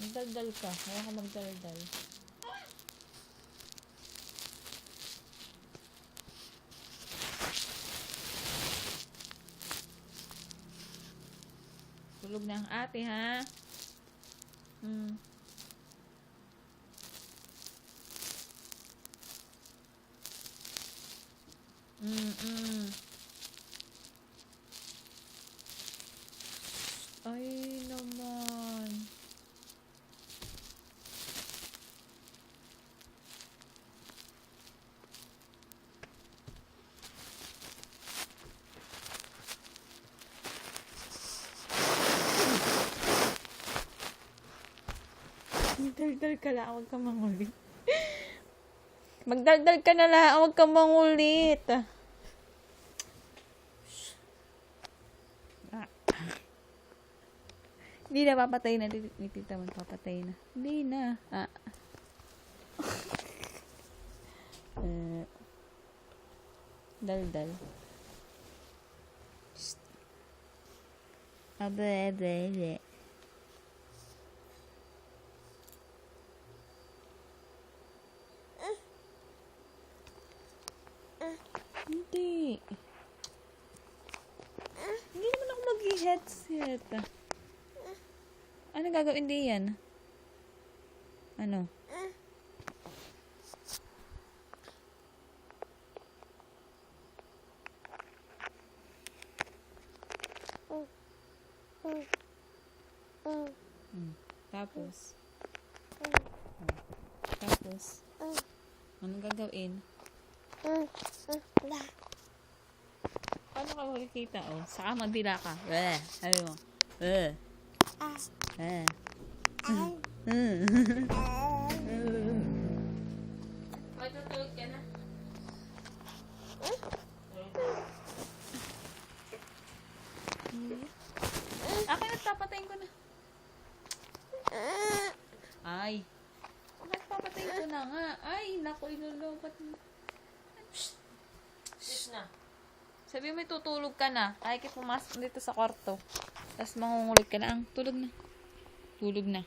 Magdaldal ka. Kaya ka magdaldal. Tulog na ang ate, ha? Ay, naman. Magdaldal ka lang, huwag kang mangulit. Magdaldal ka na lang, huwag kang mangulit. Hindi na, papatay na. Ni tita mo, papatay na. Hindi na. Daldal. Abe. Hindi. Hindi naman ako mag-headset. Ano gagawin diyan? Ano? Tapos? Anong gagawin? Paano ka makikita? Saka magdila ka. Sabi mo. Matutulog ka na? Ako nagpapatayin ko na. Ay. Nagpapatayin ko na nga. Ay, naku, ilulubat mo. Shhh na. Sabi mo, tutulog ka na. Ay, pumasok dito sa kwarto. Tapos mangungulit ka na. Tulog na. Tulog na.